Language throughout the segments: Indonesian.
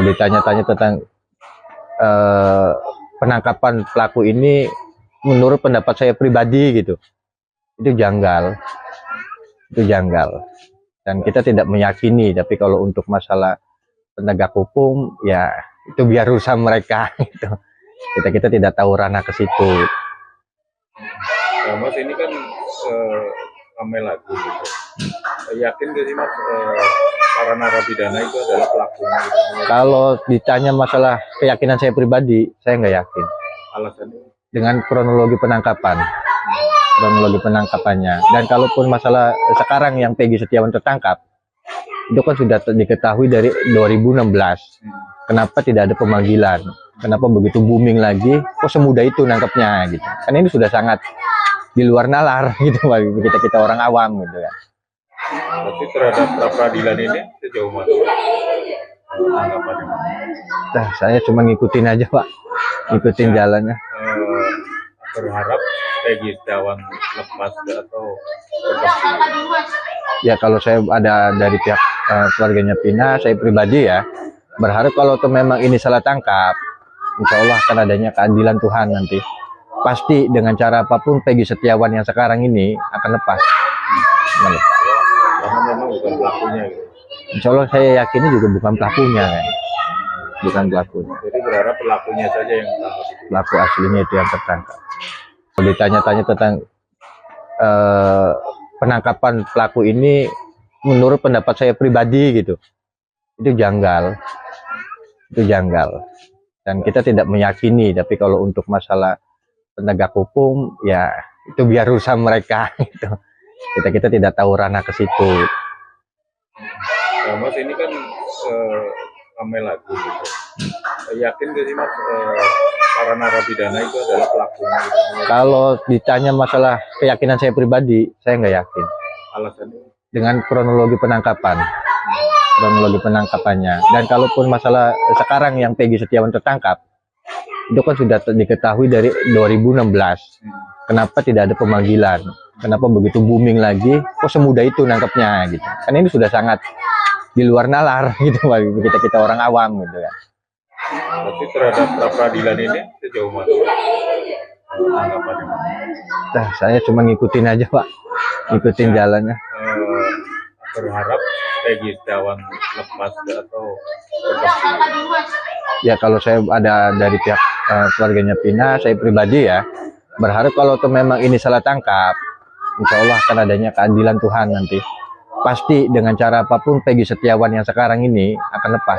ditanya-tanya tentang eh, penangkapan pelaku ini, menurut pendapat saya pribadi gitu, itu janggal, dan kita tidak meyakini. Tapi kalau untuk masalah penegak hukum, ya itu biar urusan mereka gitu. Kita tidak tahu ranah ke situ. Mas, ini kan ramai lagu gitu. Yakin gak sih Mas, para narapidana itu adalah pelakunya gitu? Kalau ditanya masalah keyakinan saya pribadi, saya nggak yakin. Alasannya? Dengan kronologi penangkapannya. Dan kalaupun masalah sekarang yang Peggy Setiawan tertangkap, itu kan sudah diketahui dari 2016. Kenapa tidak ada pemanggilan? Kenapa begitu booming lagi? Kok semudah itu nangkepnya gitu? Kan ini sudah sangat di luar nalar gitu bagi kita orang awam gitu kan. Tapi terhadap pra peradilan ini sejauh mana tanggapannya? Nah, saya cuma ngikutin aja Pak, ngikutin jalannya. Berharap Peggy Setiawan lepas atau lepas? Ya kalau saya ada dari pihak keluarganya Pina, saya pribadi ya berharap kalau memang ini salah tangkap, insya Allah akan adanya keadilan Tuhan nanti. Pasti dengan cara apapun Peggy Setiawan yang sekarang ini akan lepas. Karena memang bukan pelakunya gitu. Insya Allah saya yakinnya juga bukan pelakunya kan. Bukan pelakunya. Jadi berharap pelakunya saja yang tertangkap. Pelaku aslinya itu yang tertangkap. Kalau ditanya-tanya tentang penangkapan pelaku ini, menurut pendapat saya pribadi gitu, itu janggal. Dan kita tidak meyakini. Tapi kalau untuk masalah penegak hukum, ya itu biar urusan mereka gitu. Kita tidak tahu ranah ke situ. Mas, ini kan ramai lagu gitu. Yakin gak sih Mas, para narapidana itu adalah pelakunya gitu? Kalau ditanya masalah keyakinan saya pribadi, saya nggak yakin. Alasannya? Dengan kronologi penangkapannya. Dan kalaupun masalah sekarang yang Peggy Setiawan tertangkap, itu kan sudah diketahui dari 2016. Kenapa tidak ada pemanggilan? Kenapa begitu booming lagi? Kok semudah itu nangkepnya gitu? Kan ini sudah sangat di luar nalar gitu bagi kita orang awam gitu kan. Tapi terhadap pra peradilan ini sejauh mana tanggapannya? Nah, saya cuma ngikutin aja Pak, ngikutin jalannya. Berharap Peggy Setiawan lepas atau lepas? Ya kalau saya ada dari pihak keluarganya Pina, saya pribadi ya berharap kalau memang ini salah tangkap, insya Allah akan adanya keadilan Tuhan nanti. Pasti dengan cara apapun Peggy Setiawan yang sekarang ini akan lepas.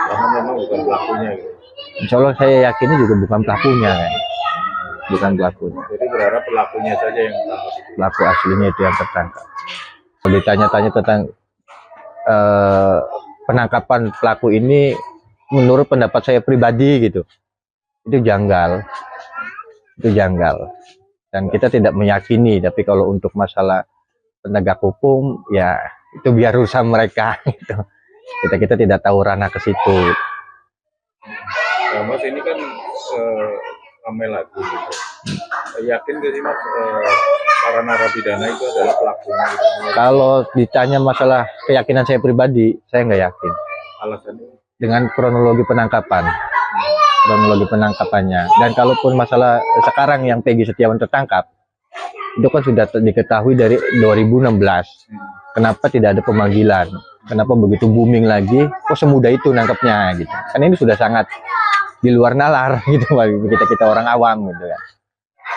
Karena memang bukan pelakunya gitu. Insya Allah saya yakinnya juga bukan pelakunya kan. Bukan pelakunya. Jadi berharap pelakunya saja yang tertangkap. Pelaku aslinya itu yang tertangkap. Kalau ditanya-tanya tentang penangkapan pelaku ini, menurut pendapat saya pribadi gitu, itu janggal. Dan kita tidak meyakini. Tapi kalau untuk masalah penegak hukum, ya itu biar urusan mereka gitu. Kita tidak tahu ranah ke situ. Mas, ini kan ramai lagu gitu. Yakin gak sih Mas, para narapidana itu adalah pelakunya gitu? Kalau ditanya masalah keyakinan saya pribadi, saya nggak yakin. Alasannya? Dengan kronologi penangkapannya. Dan kalaupun masalah sekarang yang Peggy Setiawan tertangkap, itu kan sudah diketahui dari 2016. Kenapa tidak ada pemanggilan? Kenapa begitu booming lagi? Kok semudah itu nangkepnya gitu? Kan ini sudah sangat di luar nalar gitu bagi kita orang awam gitu kan.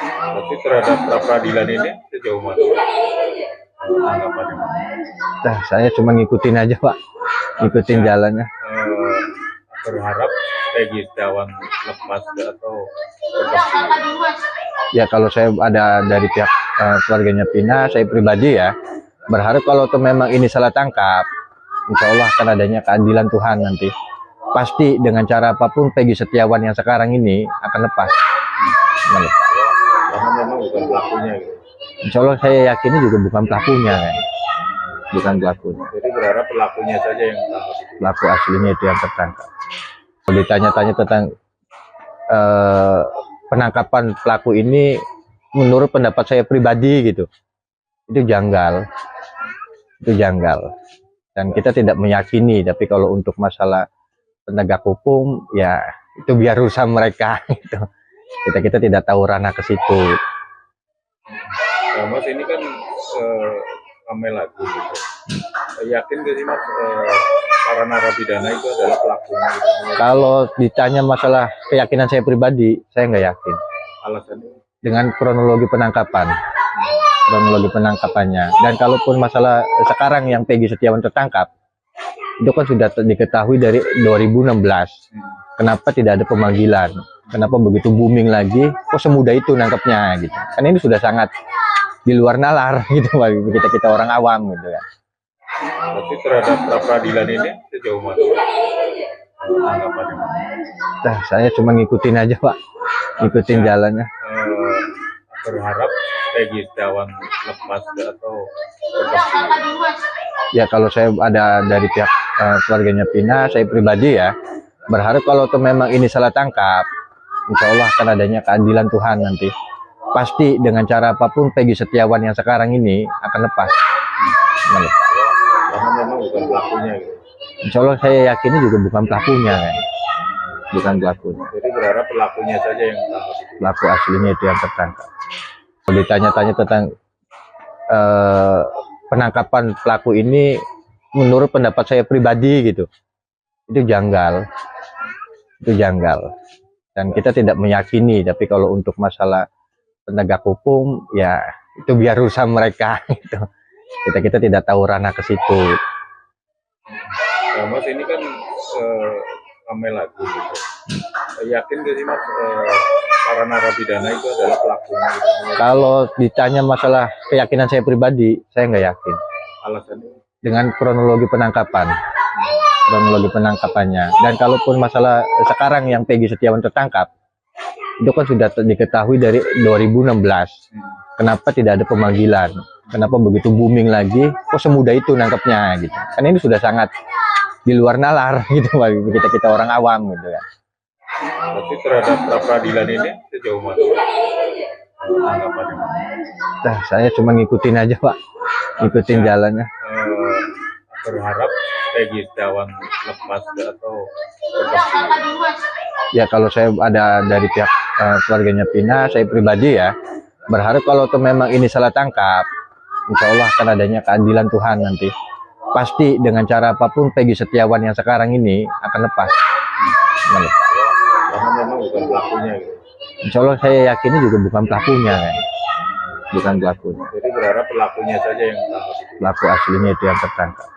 Tapi terhadap pra peradilan ini sejauh mana tanggapannya? Nah, saya cuma ngikutin aja Pak, ngikutin jalannya. Berharap Peggy Setiawan lepas atau lepas? Ya kalau saya ada dari pihak keluarganya Pina, saya pribadi ya berharap kalau memang ini salah tangkap, insya Allah akan adanya keadilan Tuhan nanti. Pasti dengan cara apapun Peggy Setiawan yang sekarang ini akan lepas. Karena memang bukan pelakunya gitu. Insya Allah saya yakinnya juga bukan pelakunya kan. Bukan pelakunya. Jadi berharap pelakunya saja yang tertangkap. Pelaku aslinya itu yang tertangkap. Kalau ditanya-tanya tentang penangkapan pelaku ini, menurut pendapat saya pribadi gitu, itu janggal. dan kita tidak meyakini. Tapi kalau untuk masalah penegak hukum, ya itu biar urusan mereka. Gitu. Kita tidak tahu ranah ke situ. Mas ini kan ramai lagu gitu. Yakin gak sih Mas para narapidana itu adalah pelakunya gitu? Kalau ditanya masalah keyakinan saya pribadi, saya nggak yakin. Alasannya? Dengan kronologi penangkapannya. Dan kalaupun masalah sekarang yang Peggy Setiawan tertangkap, itu kan sudah diketahui dari 2016. Kenapa tidak ada pemanggilan? Kenapa begitu booming lagi? Kok semudah itu nangkapnya gitu? Kan ini sudah sangat di luar nalar gitu bagi kita orang awam gitu kan. Tapi terhadap pra peradilan ini sejauh mana tanggapannya? Nah, saya cuma ngikutin aja Pak, ngikutin jalannya. Berharap Peggy Setiawan lepas atau tetap? Ya kalau saya ada dari pihak keluarganya Pina, saya pribadi ya berharap kalau memang ini salah tangkap, insya Allah akan adanya keadilan Tuhan nanti. Pasti dengan cara apapun Peggy Setiawan yang sekarang ini akan lepas. Karena memang bukan pelakunya gitu. Insya Allah saya yakinnya juga bukan pelakunya kan. Bukan pelakunya. Jadi berharap pelakunya saja yang ditangkap. Pelaku aslinya itu yang tertangkap. Kalau ditanya-tanya tentang penangkapan pelaku ini, menurut pendapat saya pribadi gitu, itu janggal. Dan kita tidak meyakini. Tapi kalau untuk masalah penegak hukum, ya itu biar urusan mereka. Gitu. Kita tidak tahu ranah ke situ. Mas ini kan ramai lagu gitu. Yakin gak sih Mas para narapidana itu adalah pelakunya gitu? Kalau ditanya masalah keyakinan saya pribadi, saya nggak yakin. Alasannya? Dengan kronologi penangkapannya. Dan kalaupun masalah sekarang yang Peggy Setiawan tertangkap, itu kan sudah diketahui dari 2016. Kenapa tidak ada pemanggilan? Kenapa begitu booming lagi? Kok semudah itu nangkapnya gitu? Kan ini sudah sangat di luar nalar gitu bagi kita orang awam gitu kan. Tapi terhadap pra peradilan ini sejauh mana tanggapannya? Nah, saya cuma ngikutin aja Pak, ngikutin jalannya. Berharap Peggy Setiawan lepas atau tetap? Ya kalau saya ada dari pihak keluarganya Pina, saya pribadi ya berharap kalau memang ini salah tangkap, insya Allah akan adanya keadilan Tuhan nanti. Pasti dengan cara apapun Peggy Setiawan yang sekarang ini akan lepas. Karena memang bukan pelakunya gitu. Insya Allah saya yakinnya juga bukan pelakunya kan. Bukan pelakunya. Jadi berharap pelakunya saja yang ditangkap. Pelaku aslinya itu yang tertangkap.